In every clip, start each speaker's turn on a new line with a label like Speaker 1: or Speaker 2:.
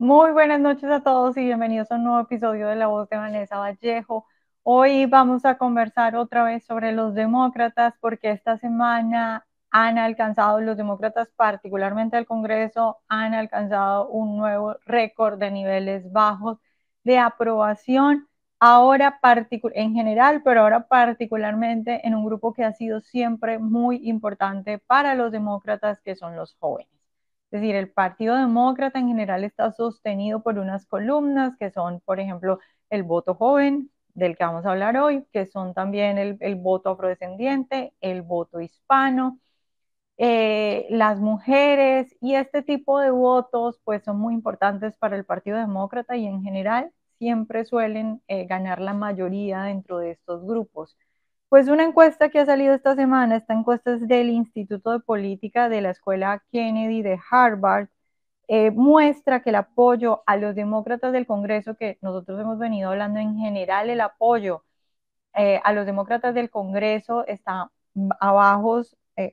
Speaker 1: Muy buenas noches a todos y bienvenidos a un nuevo episodio de La Voz de Vanessa Vallejo. Hoy vamos a conversar otra vez sobre los demócratas porque esta semana han alcanzado, los demócratas particularmente del Congreso, han alcanzado un nuevo récord de niveles bajos de aprobación, ahora en general, pero ahora particularmente en un grupo que ha sido siempre muy importante para los demócratas, que son los jóvenes. Es decir, el Partido Demócrata en general está sostenido por unas columnas que son, por ejemplo, el voto joven, del que vamos a hablar hoy, que son también el voto afrodescendiente, el voto hispano, las mujeres y este tipo de votos pues son muy importantes para el Partido Demócrata y en general siempre suelen ganar la mayoría dentro de estos grupos. Pues una encuesta que ha salido esta semana, esta encuesta es del Instituto de Política de la Escuela Kennedy de Harvard, muestra que el apoyo a los demócratas del Congreso, que nosotros hemos venido hablando en general, el apoyo a los demócratas del Congreso está abajo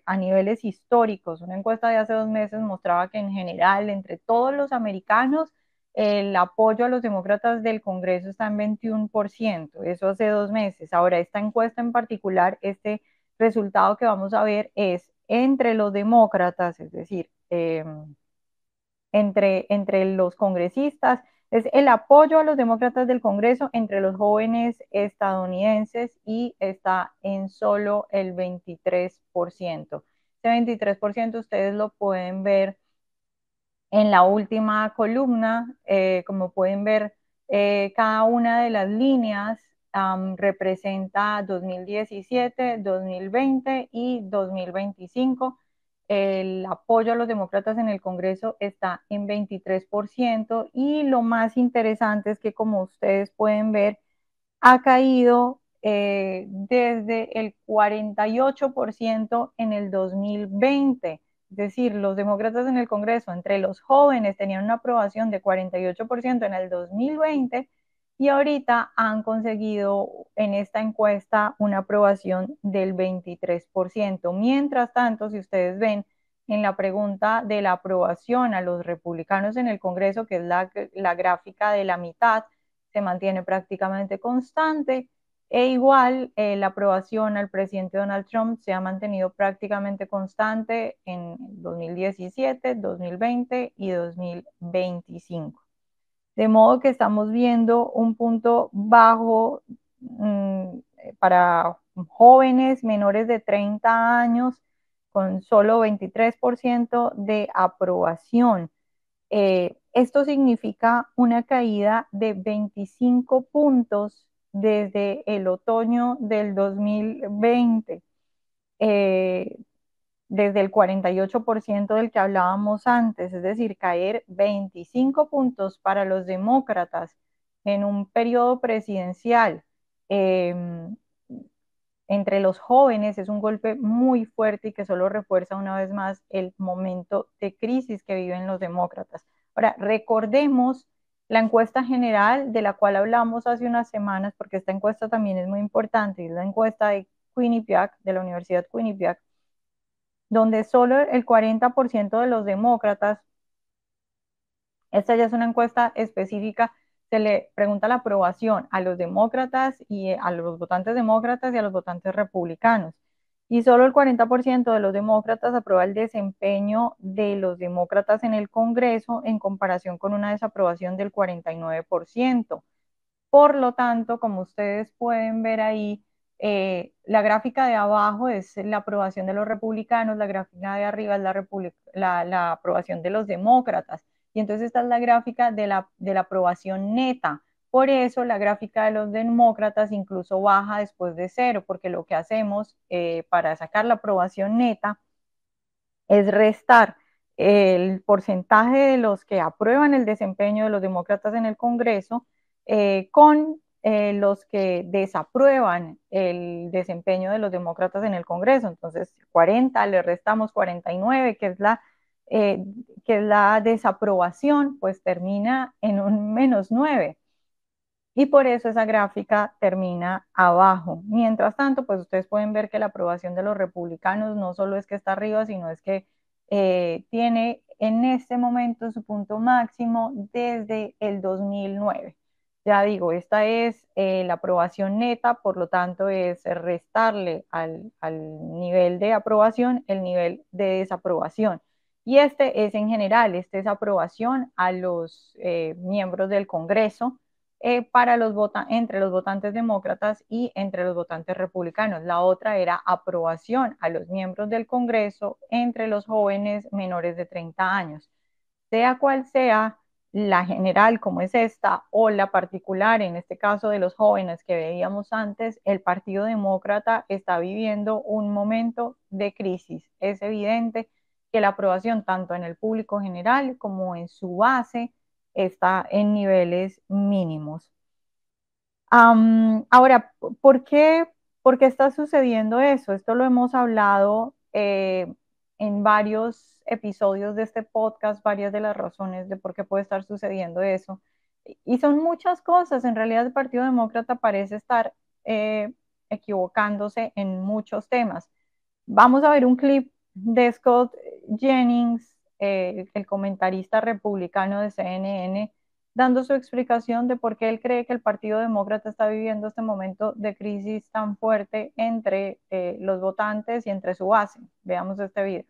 Speaker 1: a niveles históricos. Una encuesta de hace 2 meses mostraba que en general, entre todos los americanos, el apoyo a los demócratas del Congreso está en 21%. Eso hace 2 meses. Ahora, esta encuesta en particular, este resultado que vamos a ver es entre los demócratas, es decir, entre los congresistas, es el apoyo a los demócratas del Congreso entre los jóvenes estadounidenses y está en solo el 23%. Ese 23% ustedes lo pueden ver en la última columna, como pueden ver, cada una de las líneas representa 2017, 2020 y 2025. El apoyo a los demócratas en el Congreso está en 23% y lo más interesante es que, como ustedes pueden ver, ha caído desde el 48% en el 2020. Es decir, los demócratas en el Congreso, entre los jóvenes, tenían una aprobación de 48% en el 2020 y ahorita han conseguido en esta encuesta una aprobación del 23%. Mientras tanto, si ustedes ven en la pregunta de la aprobación a los republicanos en el Congreso, que es la gráfica de la mitad, se mantiene prácticamente constante e igual la aprobación al presidente Donald Trump se ha mantenido prácticamente constante en 2017, 2020 y 2025. De modo que estamos viendo un punto bajo para jóvenes menores de 30 años con solo 23% de aprobación. Esto significa una caída de 25 puntos desde el otoño del 2020, eh, desde el 48% del que hablábamos antes, es decir, caer 25 puntos para los demócratas en un periodo presidencial eh, entre los jóvenes es un golpe muy fuerte y que solo refuerza una vez más el momento de crisis que viven los demócratas. Ahora, recordemos la encuesta general de la cual hablamos hace unas semanas, porque esta encuesta también es muy importante, es la encuesta de Quinnipiac, de la Universidad Quinnipiac, donde solo el 40% de los demócratas, esta ya es una encuesta específica, se le pregunta la aprobación a los demócratas y a los votantes demócratas y a los votantes republicanos. Y solo el 40% de los demócratas aprueba el desempeño de los demócratas en el Congreso en comparación con una desaprobación del 49%. Por lo tanto, como ustedes pueden ver ahí, la gráfica de abajo es la aprobación de los republicanos, la gráfica de arriba es la aprobación de los demócratas. Y entonces esta es la gráfica de la aprobación neta. Por eso la gráfica de los demócratas incluso baja después de cero, porque lo que hacemos para sacar la aprobación neta es restar el porcentaje de los que aprueban el desempeño de los demócratas en el Congreso con los que desaprueban el desempeño de los demócratas en el Congreso. Entonces, 40 le restamos 49, eh, que es la desaprobación, pues termina en un -9. Y por eso esa gráfica termina abajo. Mientras tanto, pues ustedes pueden ver que la aprobación de los republicanos no solo es que está arriba, sino es que tiene en este momento su punto máximo desde el 2009. Ya digo, esta es la aprobación neta, por lo tanto es restarle al nivel de aprobación el nivel de desaprobación. Y este es en general, este es aprobación a los miembros del Congreso para entre los votantes demócratas y entre los votantes republicanos. La otra era aprobación a los miembros del Congreso entre los jóvenes menores de 30 años. Sea cual sea la general como es esta o la particular, en este caso de los jóvenes que veíamos antes, el Partido Demócrata está viviendo un momento de crisis. Es evidente que la aprobación tanto en el público general como en su base está en niveles mínimos. Ahora, ¿por qué está sucediendo eso? Esto lo hemos hablado en varios episodios de este podcast, varias de las razones de por qué puede estar sucediendo eso. Y son muchas cosas. En realidad, el Partido Demócrata parece estar equivocándose en muchos temas. Vamos a ver un clip de Scott Jennings, el comentarista republicano de CNN, dando su explicación de por qué él cree que el Partido Demócrata está viviendo este momento de crisis tan fuerte entre los votantes y entre su base. Veamos este video.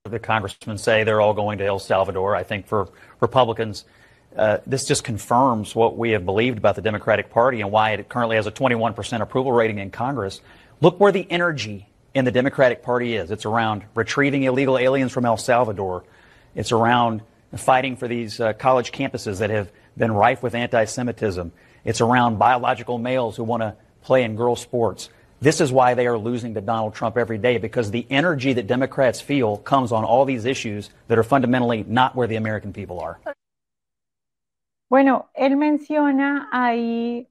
Speaker 2: The congressmen say they're all going to El Salvador. I think for Republicans, this just confirms what we have believed about the Democratic Party and why it currently has a 21% approval rating in Congress. Look where the energy in the Democratic Party is. It's around retrieving illegal aliens from El Salvador. It's around fighting for these college campuses that have been rife with anti-Semitism. It's around biological males who want to play in girls' sports. This is why they are losing to Donald Trump every day, because the energy that Democrats feel comes on all these issues that are fundamentally not where the American people are.
Speaker 1: Bueno, él menciona ahí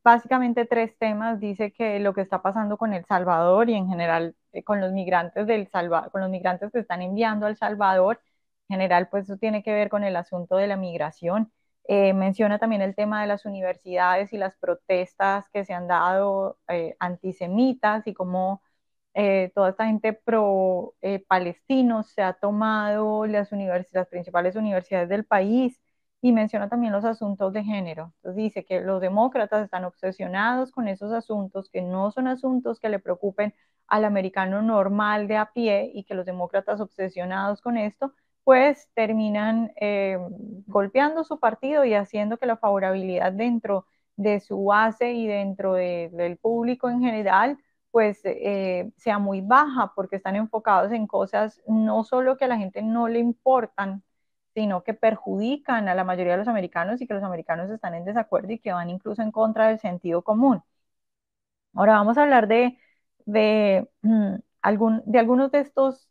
Speaker 1: básicamente tres temas. Dice que lo que está pasando con El Salvador y en general con los migrantes con los migrantes que están enviando a El Salvador, en general, pues eso tiene que ver con el asunto de la migración. Menciona también el tema de las universidades y las protestas que se han dado antisemitas y cómo toda esta gente pro palestinos se ha tomado las principales universidades del país y menciona también los asuntos de género. Entonces dice que los demócratas están obsesionados con esos asuntos que no son asuntos que le preocupen al americano normal de a pie y que los demócratas obsesionados con esto pues terminan golpeando su partido y haciendo que la favorabilidad dentro de su base y del público en general pues sea muy baja porque están enfocados en cosas no solo que a la gente no le importan, sino que perjudican a la mayoría de los americanos y que los americanos están en desacuerdo y que van incluso en contra del sentido común. Ahora vamos a hablar de algunos de estos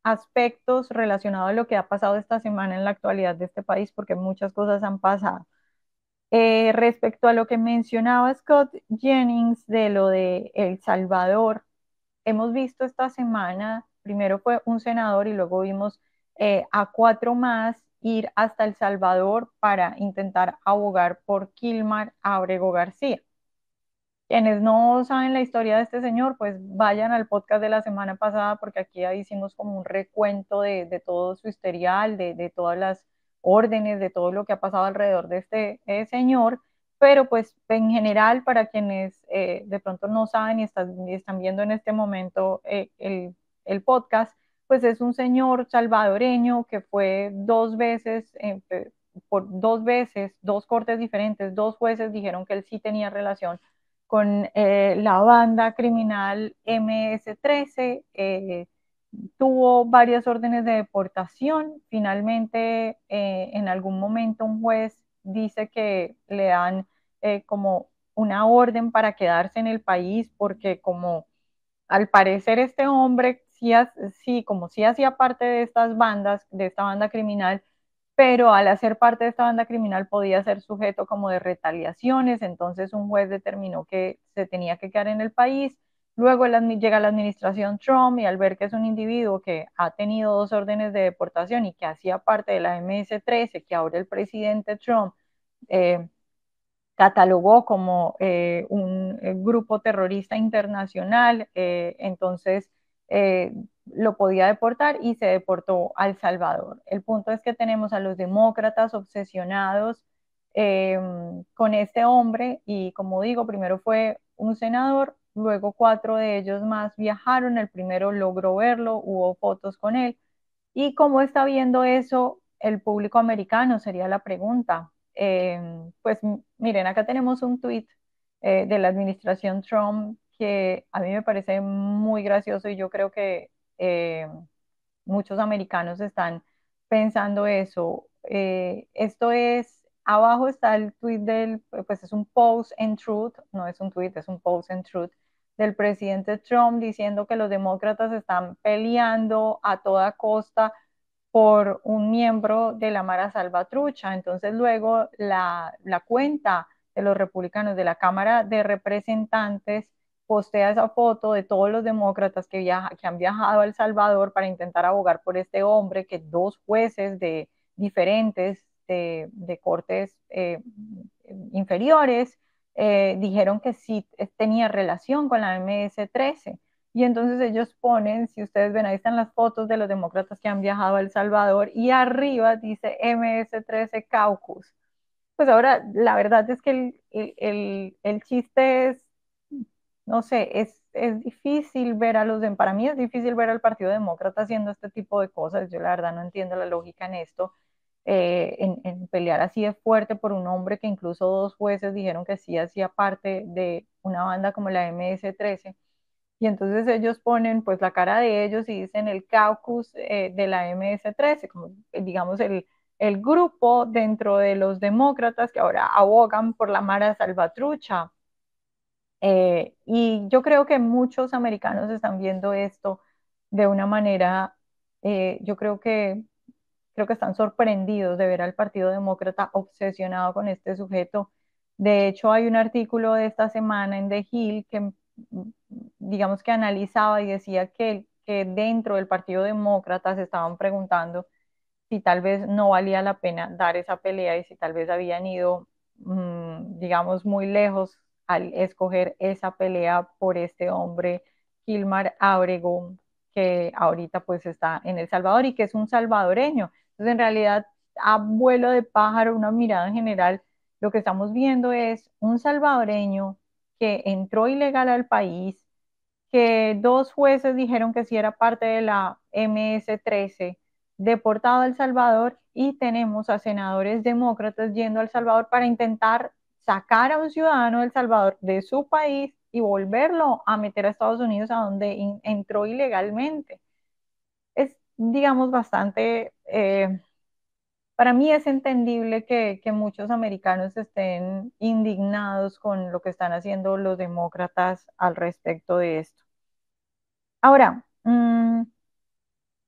Speaker 1: aspectos relacionados a lo que ha pasado esta semana en la actualidad de este país, porque muchas cosas han pasado. Respecto a lo que mencionaba Scott Jennings de lo de El Salvador, hemos visto esta semana, primero fue un senador y luego vimos a cuatro más ir hasta El Salvador para intentar abogar por Kilmar Abrego García. Quienes no saben la historia de este señor, pues vayan al podcast de la semana pasada porque aquí ya hicimos como un recuento de todo su historial, de todas las órdenes, de todo lo que ha pasado alrededor de este señor, pero pues en general para quienes de pronto no saben y están viendo en este momento el podcast, pues es un señor salvadoreño que fue por dos veces, dos cortes diferentes, dos jueces dijeron que él sí tenía relación con la banda criminal MS-13, tuvo varias órdenes de deportación, finalmente en algún momento un juez dice que le dan como una orden para quedarse en el país porque como al parecer este hombre sí, como sí hacía parte de estas bandas, de esta banda criminal, pero al hacer parte de esta banda criminal podía ser sujeto como de retaliaciones, entonces un juez determinó que se tenía que quedar en el país. Luego llega la administración Trump y al ver que es un individuo que ha tenido dos órdenes de deportación y que hacía parte de la MS-13, que ahora el presidente Trump eh, catalogó como un grupo terrorista internacional, entonces lo podía deportar y se deportó a El Salvador. El punto es que tenemos a los demócratas obsesionados eh, con este hombre y como digo, primero fue un senador, luego 4 de ellos más viajaron, el primero logró verlo, hubo fotos con él. ¿Y cómo está viendo eso el público americano? Sería la pregunta. Pues miren, acá tenemos un tweet de la administración Trump que a mí me parece muy gracioso y yo creo que muchos americanos están pensando eso. Esto es, abajo está el tweet del, pues es un post en Truth, no es un tweet, es un post en Truth del presidente Trump diciendo que los demócratas están peleando a toda costa por un miembro de la Mara Salvatrucha. Entonces luego la cuenta de los republicanos de la Cámara de Representantes postea esa foto de todos los demócratas que han viajado a El Salvador para intentar abogar por este hombre, que dos jueces de diferentes de cortes inferiores dijeron que sí tenía relación con la MS-13. Y entonces ellos ponen, si ustedes ven, ahí están las fotos de los demócratas que han viajado a El Salvador y arriba dice MS-13 Caucus. Pues ahora, la verdad es que el chiste es, no sé, es difícil ver a los, para mí es difícil ver al Partido Demócrata haciendo este tipo de cosas. Yo la verdad no entiendo la lógica en esto, en pelear así de fuerte por un hombre que incluso dos jueces dijeron que sí hacía parte de una banda como la MS-13. Y entonces ellos ponen pues la cara de ellos y dicen el caucus de la MS-13, como digamos el grupo dentro de los demócratas que ahora abogan por la Mara Salvatrucha. Y yo creo que muchos americanos están viendo esto de una manera, yo creo que están sorprendidos de ver al Partido Demócrata obsesionado con este sujeto. De hecho, hay un artículo de esta semana en The Hill que, digamos que analizaba y decía que dentro del Partido Demócrata se estaban preguntando si tal vez no valía la pena dar esa pelea y si tal vez habían ido, digamos, muy lejos al escoger esa pelea por este hombre, Gilmar Ábrego, que ahorita pues está en El Salvador y que es un salvadoreño. Entonces, en realidad, a vuelo de pájaro, una mirada en general, lo que estamos viendo es un salvadoreño que entró ilegal al país, que dos jueces dijeron que sí era parte de la MS-13, deportado a El Salvador, y tenemos a senadores demócratas yendo a El Salvador para intentar sacar a un ciudadano de El Salvador de su país y volverlo a meter a Estados Unidos, a donde entró ilegalmente. Es, digamos, bastante, para mí es entendible que muchos americanos estén indignados con lo que están haciendo los demócratas al respecto de esto. Ahora,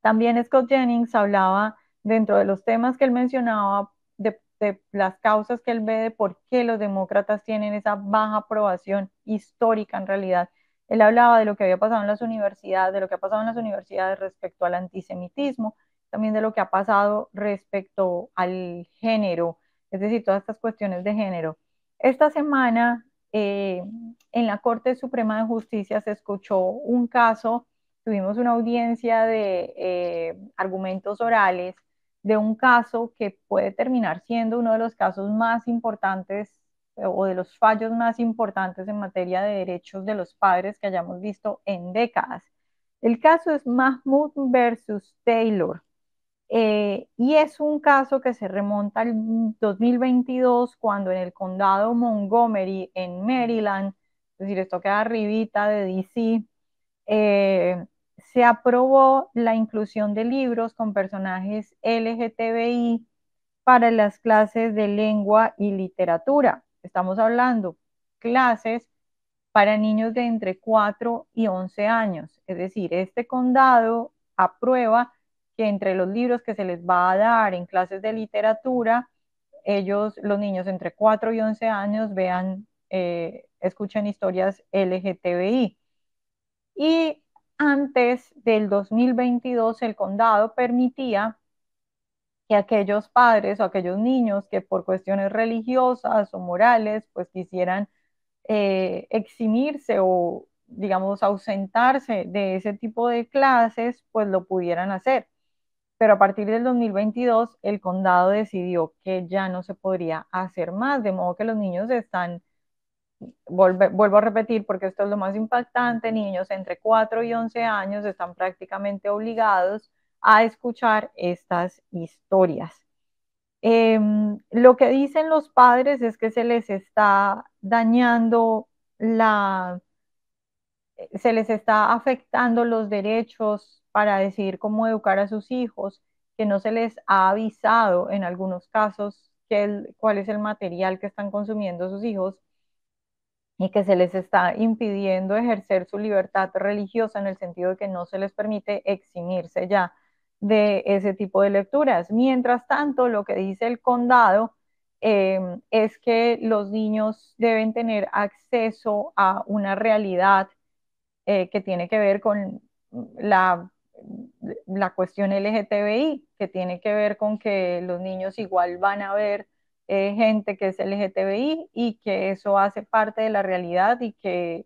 Speaker 1: también Scott Jennings hablaba dentro de los temas que él mencionaba de las causas que él ve de por qué los demócratas tienen esa baja aprobación histórica en realidad. Él hablaba de lo que había pasado en las universidades, de lo que ha pasado en las universidades respecto al antisemitismo, también de lo que ha pasado respecto al género, es decir, todas estas cuestiones de género. Esta semana en la Corte Suprema de Justicia se escuchó un caso. Tuvimos una audiencia de argumentos orales de un caso que puede terminar siendo uno de los casos más importantes o de los fallos más importantes en materia de derechos de los padres que hayamos visto en décadas. El caso es Mahmoud versus Taylor. Y es un caso que se remonta al 2022, cuando en el condado Montgomery, en Maryland, es decir, esto queda arribita de DC, eh, se aprobó la inclusión de libros con personajes LGTBI para las clases de lengua y literatura. Estamos hablando clases para niños de entre 4 y 11 años. Es decir, este condado aprueba que entre los libros que se les va a dar en clases de literatura, ellos, los niños entre 4 y 11 años, vean, escuchen historias LGTBI. Y antes del 2022, el condado permitía que aquellos padres o aquellos niños que por cuestiones religiosas o morales, pues quisieran eximirse o digamos, ausentarse de ese tipo de clases, pues lo pudieran hacer. Pero a partir del 2022, el condado decidió que ya no se podría hacer más, de modo que los niños están, vuelvo a repetir porque esto es lo más impactante, niños entre 4 y 11 años están prácticamente obligados a escuchar estas historias. Lo que dicen los padres es que se les está dañando la, se les está afectando los derechos para decidir cómo educar a sus hijos, que no se les ha avisado en algunos casos cuál es el material que están consumiendo sus hijos y que se les está impidiendo ejercer su libertad religiosa en el sentido de que no se les permite eximirse ya de ese tipo de lecturas. Mientras tanto, lo que dice el condado es que los niños deben tener acceso a una realidad que tiene que ver con la, la cuestión LGTBI, que tiene que ver con que los niños igual van a ver gente que es LGTBI y que eso hace parte de la realidad y que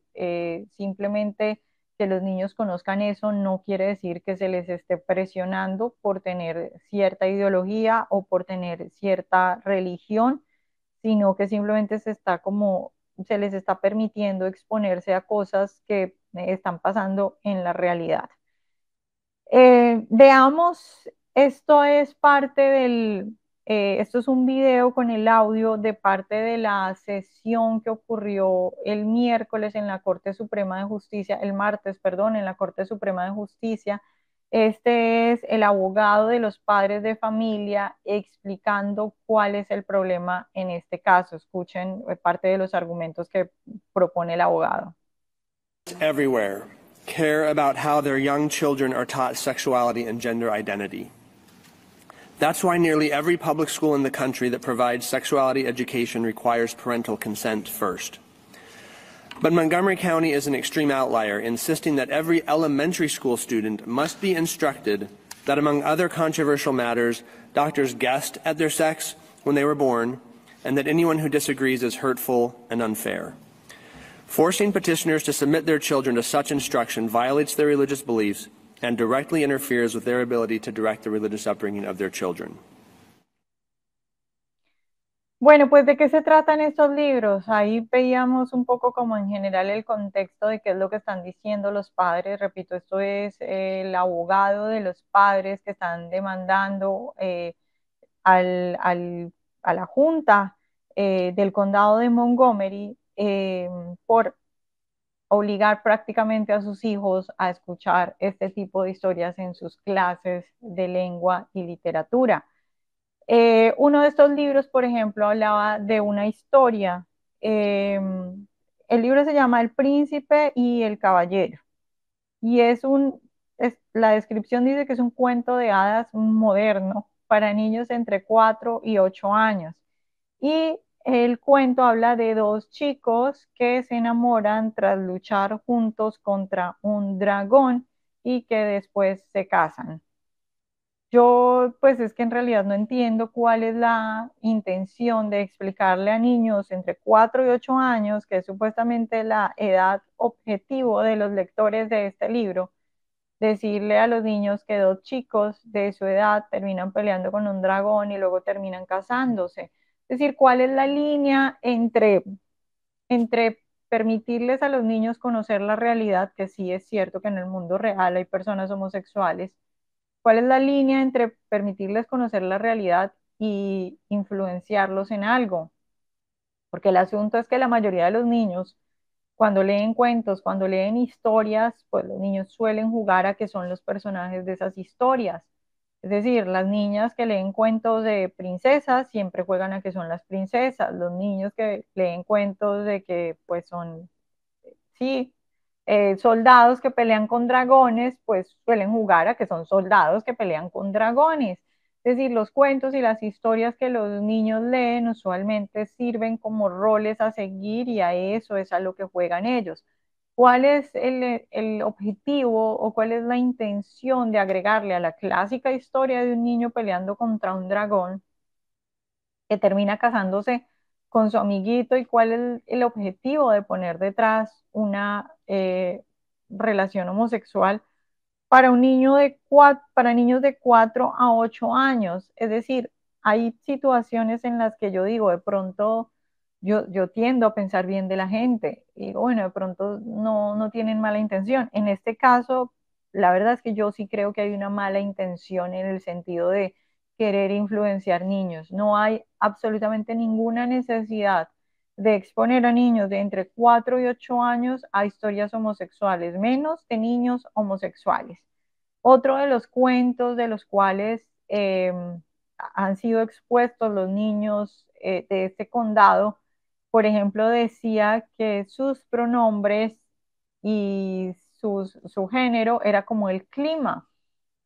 Speaker 1: simplemente que los niños conozcan eso no quiere decir que se les esté presionando por tener cierta ideología o por tener cierta religión, sino que simplemente se les está permitiendo exponerse a cosas que están pasando en la realidad. Veamos, esto es un video con el audio de parte de la sesión que ocurrió el miércoles en la Corte Suprema de Justicia, el martes, perdón, en la Corte Suprema de Justicia. Este es el abogado de los padres de familia explicando cuál es el problema en este caso. Escuchen parte de los argumentos que propone el abogado.
Speaker 3: Everywhere care about how their young children are taught sexuality and gender identity. That's why nearly every public school in the country that provides sexuality education requires parental consent first. But Montgomery County is an extreme outlier, insisting that every elementary school student must be instructed that, among other controversial matters, doctors guessed at their sex when they were born, and that anyone who disagrees is hurtful and unfair. Forcing petitioners to submit their children to such instruction violates their religious beliefs and directly interferes with their ability to direct the religious upbringing of their children.
Speaker 1: Bueno, pues ¿de qué se tratan estos libros? Ahí veíamos un poco como en general el contexto de qué es lo que están diciendo los padres. Repito, esto es el abogado de los padres que están demandando a la Junta del Condado de Montgomery por obligar prácticamente a sus hijos a escuchar este tipo de historias en sus clases de lengua y literatura. Uno de estos libros, por ejemplo, hablaba de una historia. El libro se llama El Príncipe y el Caballero y la descripción dice que es un cuento de hadas moderno para niños entre 4 y 8 años. Y el cuento habla de dos chicos que se enamoran tras luchar juntos contra un dragón y que después se casan. Yo, pues es que en realidad no entiendo cuál es la intención de explicarle a niños entre 4 y 8 años, que es supuestamente la edad objetivo de los lectores de este libro, decirle a los niños que dos chicos de su edad terminan peleando con un dragón y luego terminan casándose. Es decir, ¿cuál es la línea entre permitirles a los niños conocer la realidad, que sí es cierto que en el mundo real hay personas homosexuales? ¿Cuál es la línea entre permitirles conocer la realidad y influenciarlos en algo? Porque el asunto es que la mayoría de los niños, cuando leen cuentos, cuando leen historias, pues los niños suelen jugar a que son los personajes de esas historias. Es decir, las niñas que leen cuentos de princesas siempre juegan a que son las princesas. Los niños que leen cuentos de que pues son, sí, soldados que pelean con dragones, pues suelen jugar a que son soldados que pelean con dragones. Es decir, los cuentos y las historias que los niños leen usualmente sirven como roles a seguir y a eso es a lo que juegan ellos. ¿Cuál es el objetivo o cuál es la intención de agregarle a la clásica historia de un niño peleando contra un dragón que termina casándose con su amiguito y cuál es el objetivo de poner detrás una relación homosexual para para niños de 4 a 8 años. Es decir, hay situaciones en las que yo digo, de pronto yo tiendo a pensar bien de la gente y digo, bueno, de pronto no tienen mala intención. En este caso, la verdad es que yo sí creo que hay una mala intención en el sentido de querer influenciar niños. No hay absolutamente ninguna necesidad de exponer a niños de entre 4 y 8 años a historias homosexuales, menos de niños homosexuales. Otro de los cuentos de los cuales han sido expuestos los niños de este condado, por ejemplo, decía que sus pronombres y su género era como el clima.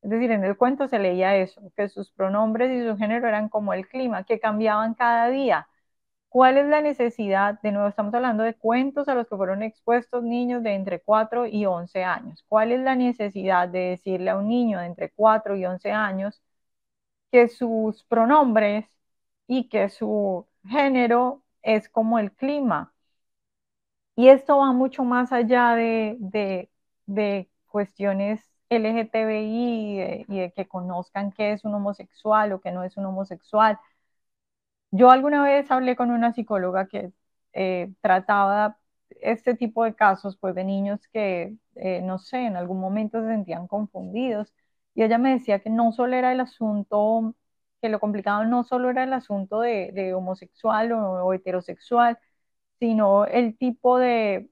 Speaker 1: Es decir, en el cuento se leía eso, que sus pronombres y su género eran como el clima, que cambiaban cada día. ¿Cuál es la necesidad? De nuevo, estamos hablando de cuentos a los que fueron expuestos niños de entre 4 y 11 años. ¿Cuál es la necesidad de decirle a un niño de entre 4 y 11 años que sus pronombres y que su género es como el clima? Y esto va mucho más allá de cuestiones LGTBI y de que conozcan qué es un homosexual o qué no es un homosexual. Yo alguna vez hablé con una psicóloga que trataba este tipo de casos, pues de niños que, no sé, en algún momento se sentían confundidos. Y ella me decía que no solo era el asunto, que lo complicado no solo era el asunto de homosexual o heterosexual, sino el tipo de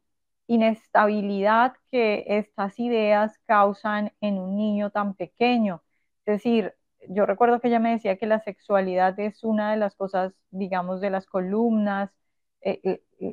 Speaker 1: inestabilidad que estas ideas causan en un niño tan pequeño. Es decir, yo recuerdo que ella me decía que la sexualidad es una de las cosas, digamos, de las columnas,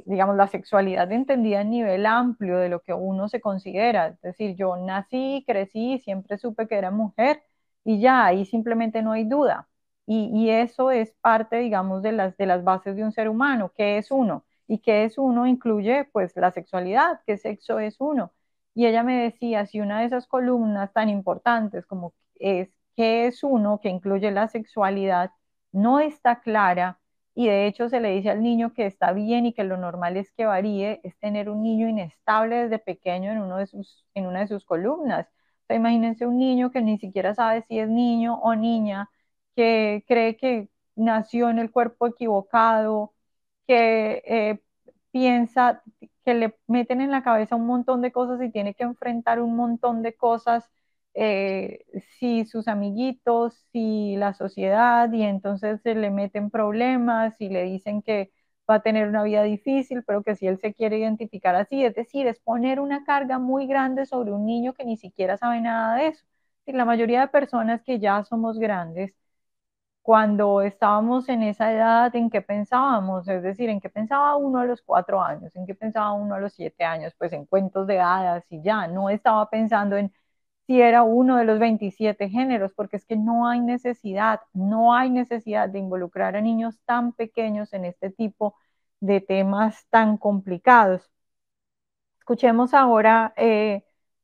Speaker 1: digamos, la sexualidad entendida a nivel amplio de lo que uno se considera. Es decir, yo nací, crecí, siempre supe que era mujer y ya, ahí simplemente no hay duda. Y eso es parte, digamos, de las bases de un ser humano. ¿Qué es uno? Y qué es uno incluye pues la sexualidad, qué sexo es uno. Y ella me decía, si una de esas columnas tan importantes como es qué es uno, que incluye la sexualidad, no está clara, y de hecho se le dice al niño que está bien y que lo normal es que varíe, es tener un niño inestable desde pequeño en una de sus columnas. O sea, imagínense un niño que ni siquiera sabe si es niño o niña, que cree que nació en el cuerpo equivocado, que piensa que le meten en la cabeza un montón de cosas y tiene que enfrentar un montón de cosas, si sus amiguitos, si la sociedad, y entonces se le meten problemas y le dicen que va a tener una vida difícil, pero que si él se quiere identificar así, es decir, es poner una carga muy grande sobre un niño que ni siquiera sabe nada de eso. Y la mayoría de personas que ya somos grandes, cuando estábamos en esa edad, ¿en qué pensábamos? Es decir, ¿en qué pensaba uno a los 4 años? ¿En qué pensaba uno a los 7 años? Pues en cuentos de hadas y ya, no estaba pensando en si era uno de los 27 géneros, porque es que no hay necesidad de involucrar a niños tan pequeños en este tipo de temas tan complicados. Escuchemos ahora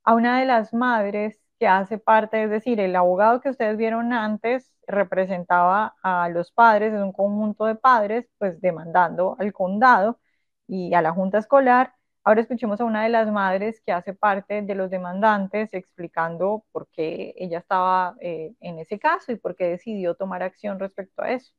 Speaker 1: a una de las madres que hace parte, es decir, el abogado que ustedes vieron antes representaba a los padres, es un conjunto de padres, pues demandando al condado y a la junta escolar. Ahora escuchemos a una de las madres que hace parte de los demandantes explicando por qué ella estaba en ese caso y por qué decidió tomar acción respecto a eso.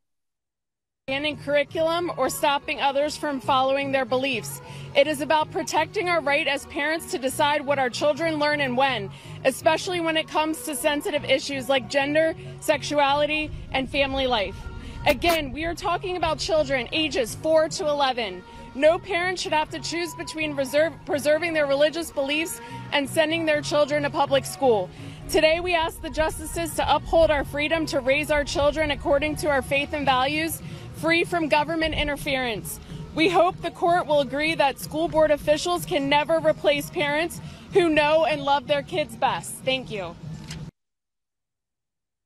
Speaker 4: Banning curriculum or stopping others from following their beliefs. It is about protecting our right as parents to decide what our children learn and when, especially when it comes to sensitive issues like gender, sexuality, and family life. Again, we are talking about children ages 4 to 11. No parent should have to choose between preserving their religious beliefs and sending their children to public school. Today, we ask the justices to uphold our freedom to raise our children according to our faith and values, free from government interference. We hope the court will agree that school board officials can never replace parents who know and love their kids best. Thank you.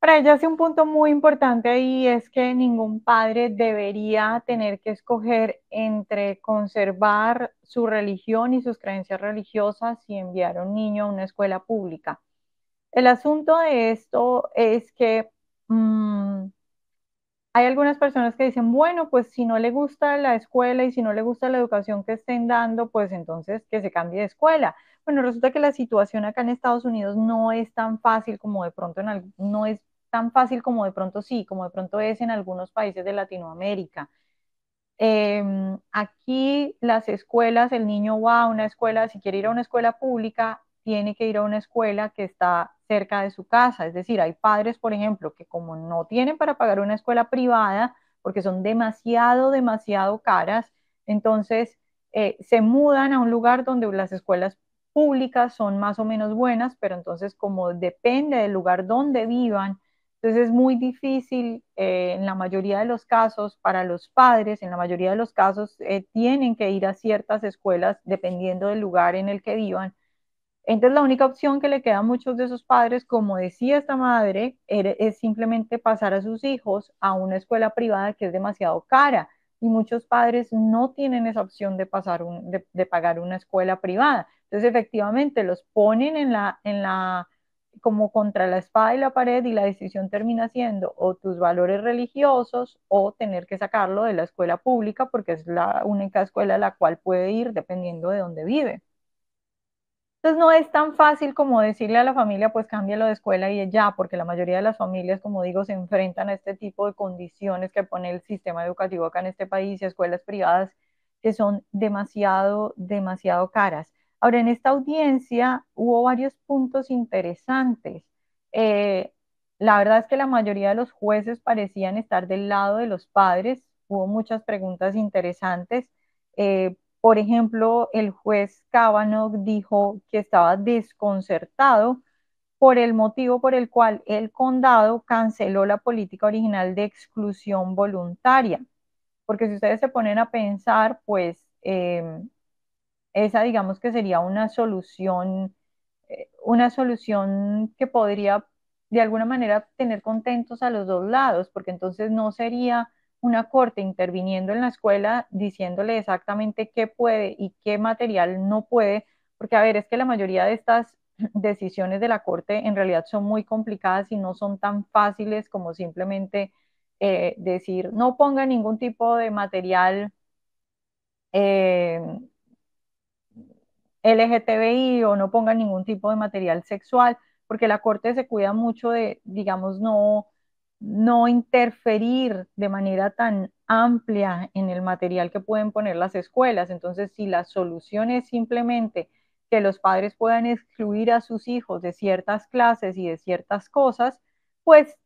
Speaker 1: Para ella hace un punto muy importante ahí, es que ningún padre debería tener que escoger entre conservar su religión y sus creencias religiosas y enviar a un niño a una escuela pública. El asunto de esto es que hay algunas personas que dicen, bueno, pues si no le gusta la escuela y si no le gusta la educación que estén dando, pues entonces que se cambie de escuela. Bueno, resulta que la situación acá en Estados Unidos no es tan fácil como de pronto no es tan fácil como de pronto sí, como de pronto es en algunos países de Latinoamérica. Aquí las escuelas, el niño va a una escuela, si quiere ir a una escuela pública, tiene que ir a una escuela que está cerca de su casa. Es decir, hay padres, por ejemplo, que como no tienen para pagar una escuela privada, porque son demasiado caras, entonces se mudan a un lugar donde las escuelas públicas son más o menos buenas, pero entonces como depende del lugar donde vivan, entonces es muy difícil en la mayoría de los casos para los padres, en la mayoría de los casos tienen que ir a ciertas escuelas dependiendo del lugar en el que vivan. Entonces la única opción que le queda a muchos de esos padres, como decía esta madre, es simplemente pasar a sus hijos a una escuela privada que es demasiado cara. Y muchos padres no tienen esa opción de, de pagar una escuela privada. Entonces efectivamente los ponen como contra la espada y la pared y la decisión termina siendo o tus valores religiosos o tener que sacarlo de la escuela pública porque es la única escuela a la cual puede ir dependiendo de dónde vive. Entonces no es tan fácil como decirle a la familia, pues cámbialo de escuela y ya, porque la mayoría de las familias, como digo, se enfrentan a este tipo de condiciones que pone el sistema educativo acá en este país y escuelas privadas que son demasiado caras. Ahora, en esta audiencia hubo varios puntos interesantes. Eh, la verdad es que la mayoría de los jueces parecían estar del lado de los padres. Hubo muchas preguntas interesantes. Por ejemplo, el juez Kavanaugh dijo que estaba desconcertado por el motivo por el cual el condado canceló la política original de exclusión voluntaria. Porque si ustedes se ponen a pensar, pues esa digamos que sería una solución que podría de alguna manera tener contentos a los dos lados, porque entonces no sería una corte interviniendo en la escuela diciéndole exactamente qué puede y qué material no puede, porque a ver, es que la mayoría de estas decisiones de la corte en realidad son muy complicadas y no son tan fáciles como simplemente decir no ponga ningún tipo de material eh, LGTBI o no pongan ningún tipo de material sexual, porque la Corte se cuida mucho de, digamos, no interferir de manera tan amplia en el material que pueden poner las escuelas. Entonces, si la solución es simplemente que los padres puedan excluir a sus hijos de ciertas clases y de ciertas cosas, pues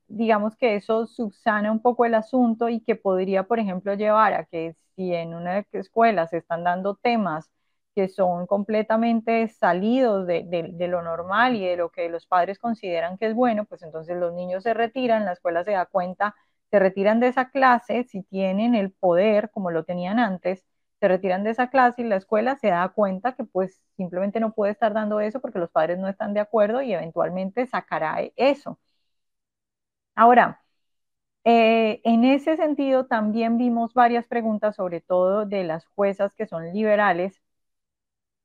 Speaker 1: digamos que eso subsana un poco el asunto y que podría, por ejemplo, llevar a que si en una escuela se están dando temas que son completamente salidos de lo normal y de lo que los padres consideran que es bueno, pues entonces los niños se retiran, la escuela se da cuenta, se retiran de esa clase, si tienen el poder como lo tenían antes, se retiran de esa clase y la escuela se da cuenta que pues simplemente no puede estar dando eso porque los padres no están de acuerdo y eventualmente sacará eso. Ahora, en ese sentido también vimos varias preguntas, sobre todo de las juezas que son liberales,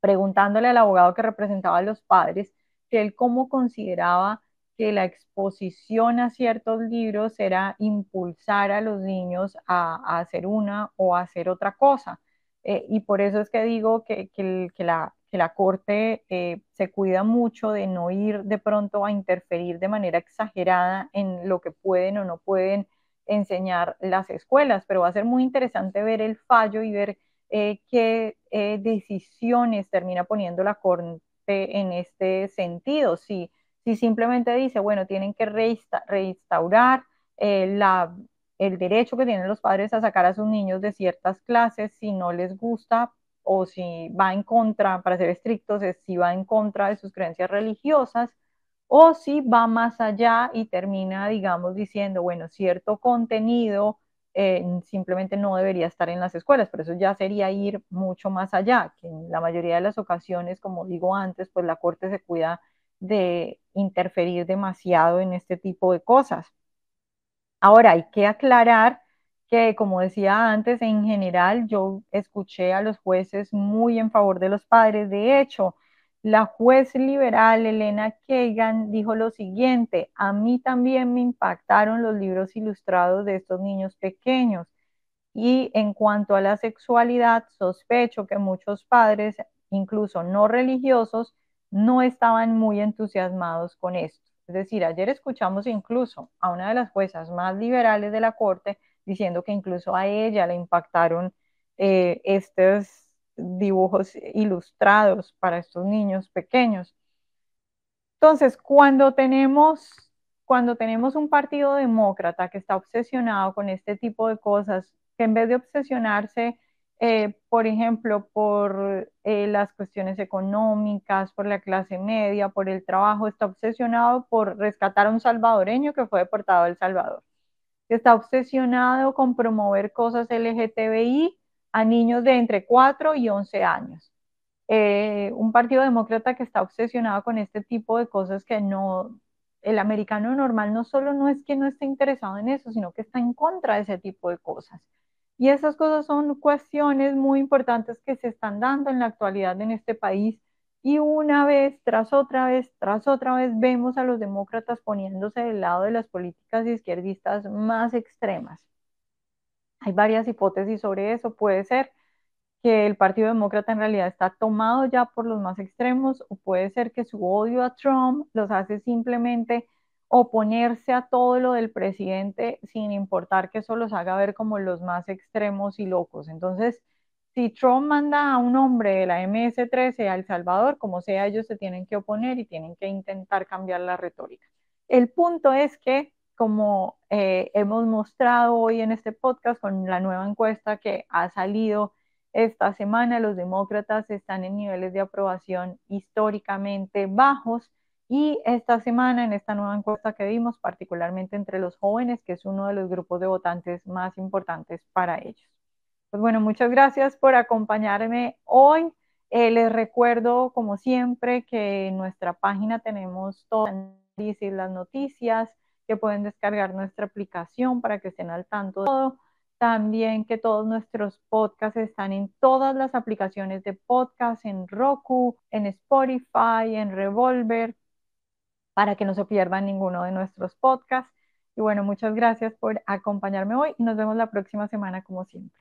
Speaker 1: preguntándole al abogado que representaba a los padres que él cómo consideraba que la exposición a ciertos libros era impulsar a los niños a hacer una o a hacer otra cosa. Y por eso es que digo que la corte se cuida mucho de no ir de pronto a interferir de manera exagerada en lo que pueden o no pueden enseñar las escuelas, pero va a ser muy interesante ver el fallo y ver qué decisiones termina poniendo la Corte en este sentido. Si simplemente dice, bueno, tienen que restaurar el derecho que tienen los padres a sacar a sus niños de ciertas clases si no les gusta o si va en contra, para ser estrictos, es si va en contra de sus creencias religiosas, o si va más allá y termina, digamos, diciendo, bueno, cierto contenido simplemente no debería estar en las escuelas, pero eso ya sería ir mucho más allá, que en la mayoría de las ocasiones, como digo antes, pues la Corte se cuida de interferir demasiado en este tipo de cosas. Ahora, hay que aclarar que, como decía antes, en general yo escuché a los jueces muy en favor de los padres. De hecho, La juez liberal Elena Kagan dijo lo siguiente: a mí también me impactaron los libros ilustrados de estos niños pequeños. Y en cuanto a la sexualidad, sospecho que muchos padres, incluso no religiosos, no estaban muy entusiasmados con esto. Es decir, ayer escuchamos incluso a una de las juezas más liberales de la Corte diciendo que incluso a ella le impactaron estos dibujos ilustrados para estos niños pequeños. Entonces, cuando tenemos un partido demócrata que está obsesionado con este tipo de cosas, que en vez de obsesionarse, por ejemplo, por las cuestiones económicas, por la clase media, por el trabajo, está obsesionado por rescatar a un salvadoreño que fue deportado a El Salvador. Está obsesionado con promover cosas LGTBI a niños de entre 4 y 11 años. Un partido demócrata que está obsesionado con este tipo de cosas que no, el americano normal no solo no es que no esté interesado en eso, sino que está en contra de ese tipo de cosas. Y esas cosas son cuestiones muy importantes que se están dando en la actualidad en este país. Y una vez, tras otra vez, tras otra vez, vemos a los demócratas poniéndose del lado de las políticas izquierdistas más extremas. Hay varias hipótesis sobre eso. Puede ser que el Partido Demócrata en realidad está tomado ya por los más extremos, o puede ser que su odio a Trump los hace simplemente oponerse a todo lo del presidente sin importar que eso los haga ver como los más extremos y locos. Entonces, si Trump manda a un hombre de la MS-13 a El Salvador, como sea, ellos se tienen que oponer y tienen que intentar cambiar la retórica. El punto es que, como hemos mostrado hoy en este podcast con la nueva encuesta que ha salido esta semana, los demócratas están en niveles de aprobación históricamente bajos, y esta semana, en esta nueva encuesta que vimos, particularmente entre los jóvenes, que es uno de los grupos de votantes más importantes para ellos. Pues bueno, muchas gracias por acompañarme hoy. Les recuerdo, como siempre, que en nuestra página tenemos todo el análisis, las noticias, que pueden descargar nuestra aplicación para que estén al tanto de todo. También que todos nuestros podcasts están en todas las aplicaciones de podcast, en Roku, en Spotify, en Revolver, para que no se pierdan ninguno de nuestros podcasts. Y bueno, muchas gracias por acompañarme hoy y nos vemos la próxima semana como siempre.